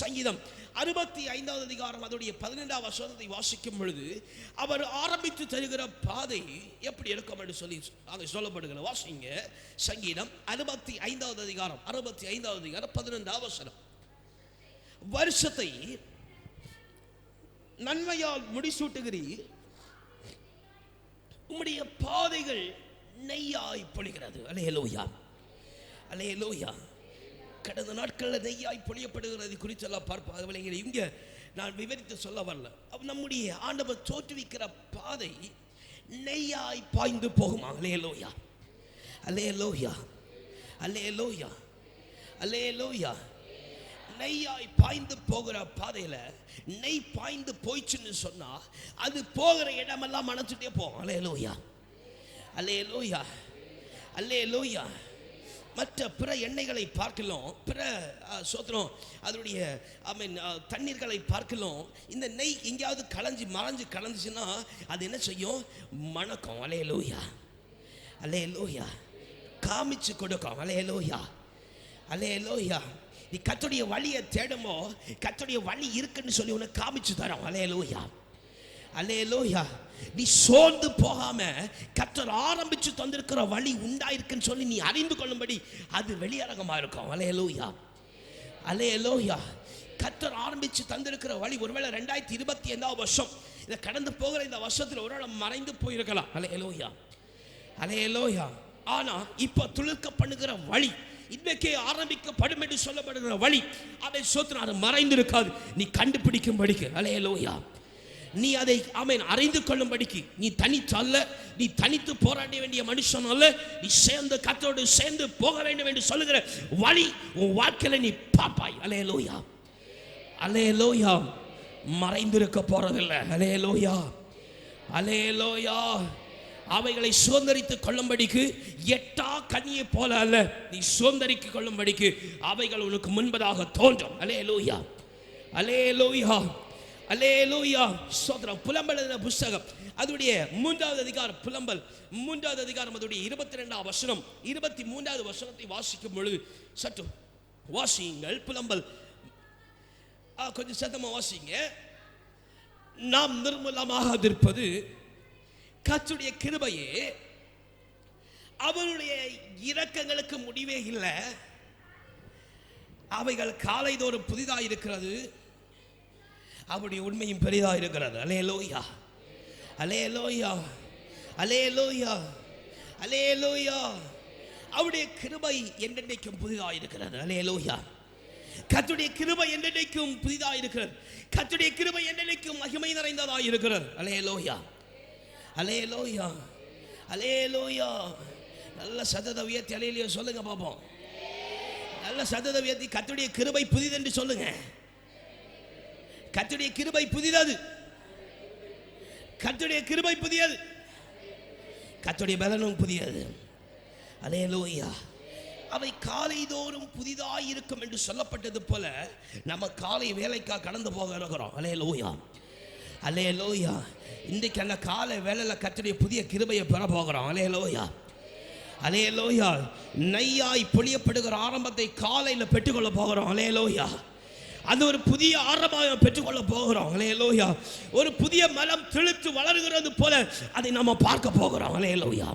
சங்கீதம் 65வது அதிகாரம் அதோடைய 12வது வசனத்தை வாசிக்கும் பொழுது அவர் ஆரம்பித்து தருகிற பாதை எப்படி இருக்கும் என்று சொல்லி அங்கே சொல்லப்படுகிற வாசிங்க. சங்கீதம் 65வது அதிகாரம் 15வது வசனம். வருஷத்தை நன்மையால் முடிசூட்டுகிறீர், உம்முடைய பாதைகள் நெய்யாய் பொழிகிறது. அல்லேலூயா, அல்லேலூயா. கடந்த நாட்களில் நெய்யாய் பொழியப்படுகிறது குறித்தெல்லாம் பார்ப்போம். இங்கே நான் விவரித்து சொல்ல வரல. நம்முடைய ஆண்டவர் தோற்றுவிக்கிற பாதை நெய்யாய் பாய்ந்து போகுமா? அல்லேலூயா, அல்லேலூயா, அல்லேலூயா, அல்லேலூயா. நெய்யாய் பாய்ந்து போகிற பாதையில நெய் பாய்ந்து போயிடுச்சுன்னு சொன்னா அது போகிற இடமெல்லாம் மனசுட்டே போகும். அல்லேலூயா, அல்லேலூயா, அல்லேலூயா. மற்ற பிற எண்ணெய்களை பார்க்கலாம், பிற சோத்திரம் அதனுடைய தண்ணீர்களை பார்க்கலாம். இந்த நெய் எங்கேயாவது மறைஞ்சு கலந்துச்சுன்னா அது என்ன செய்யும்? மணக்கும். அல்லேலூயா, அல்லேலூயா. காமிச்சு கொடுக்கும். அல்லேலூயா, அல்லேலூயா. நீ கர்த்தருடைய வழியை தேடுமோ கர்த்தருடைய வழி இருக்குன்னு சொல்லி உனக்கு காமிச்சு தரோம். அல்லேலூயா, அல்லேலூயா. நீ சோர்ந்து போகாம கர்த்தர் ஆரம்பிச்சு தந்திருக்கிற வழி உண்டாயிருக்குன்னு சொல்லி நீ அறிந்து கொள்ளும்படி அது வெளியரங்கமா இருக்கும். அல்லேலூயா, அல்லேலூயா. கர்த்தர் ஆரம்பிச்சு தந்திருக்கிற வழி ஒருவேளை 2025 வருஷம் இதை கடந்து போகிற இந்த வருஷத்தில் ஒரு மறைந்து போயிருக்கலாம். அல்லேலூயா, அல்லேலூயா. ஆனா இப்ப துளிர்க்க பண்ணுகிற வழி இன்றைக்கே ஆரம்பிக்கப்படும் என்று சொல்லப்படுகிற வழி அதை சோத்திரம் அது மறைந்திருக்காது. நீ கண்டுபிடிக்கும்படிக்கு. அல்லேலூயா. நீ அதை அறிந்து கொள்ளும்படிக்கு நீ தனித்து அல்ல, நீ தனித்து போராட வேண்டிய மனுஷன் அல்ல, நீ சேர்ந்து கர்த்தரோடு சேர்ந்து போக வேண்டும் என்று சொல்லுகிற வழி உன் வாழ்க்கையில நீ பாப்பாய். அல்லேலூயா, அல்லேலூயா. மறைந்திருக்க போறதில்லை. அல்லேலூயா, அல்லேலூயா. அவைகளை சுதந்தரித்துக் கொள்ளும்படிக்கு எட்டா கனியை போல அல்ல, நீ சுதந்தரித்துக் கொள்ளும்படிக்கு அவைகள் உனக்கு முன்பதாக தோன்றும். அல்லேலூயா, அல்லேலூயா, அல்லேலூயா. சோதரம் புலம்பல் புஸ்தகம் அதோடைய 3வது அதிகாரம், புலம்பல் 3வது அதிகாரம் அதோடைய 22வது வசனம் 23வது வசனத்தை வாசிக்கும் பொழுது சற்று வாசியுங்கள். புலம்பல் கொஞ்சம் சத்தமா வாசிங்க. நாம் நிர்மூலமாக இருப்பது கர்த்தருடைய கிருபையே, அவருடைய இரக்கங்களுக்கு முடிவே இல்லை, அவைகள் காலைதோறும் புதிதாக இருக்கிறது, அவருடைய உண்மையும் பெரிதாக இருக்கிறது. அல்லேலூயா, அல்லேலூயா, அல்லேலூயா, அல்லேலூயா. அவருடைய கிருபை என்றென்றைக்கும் புதிதாக இருக்கிறது. அல்லேலூயா. கர்த்தருடைய கிருபை என்றென்றைக்கும் புதிதாக இருக்கிறது. கர்த்தருடைய கிருபை என்றென்றைக்கும் மகிமை நிறைந்ததாக இருக்கிறது. அல்லேலூயா, அல்லேலூயா, அல்லேலூயா. நல்ல சத்தத்தை உயர்த்தி அல்லேலூயா சொல்லுங்க பாப்போம். நல்ல சத்தத்தை உயர்த்தி கர்த்தருடைய கிருபை புதிதென்று சொல்லுங்க. கர்த்தருடைய கிருபை புதிதது, கர்த்தருடைய கிருபை புதியது, கர்த்தருடைய பலனும் புதியது. அல்லேலூயா. அவை காலைதோறும் புதிதாய் இருக்கும் என்று சொல்லப்பட்டது போல நம்ம காலை வேலைக்காக கடந்து போக இருக்கிறோம். அல்லேலூயா, அல்லேலூயா. இன்றைக்கு அந்த காலை வேலையில் கர்த்தருடைய புதிய கிருபையை பெற போகிறோம். அல்லேலூயா, அல்லேலூயா. நெய்யாய் பொழியப்படுகிற ஆரம்பத்தை காலையில் பெற்றுக்கொள்ள போகிறோம். அல்லேலூயா. அது ஒரு புதிய ஆரம்பமாக பெற்றுக்கொள்ள போகிறோம். அல்லேலூயா. ஒரு புதிய மரம் திளித்து வளர்கிறது போல அதை நாம பார்க்க போகிறோம். அல்லேலூயா.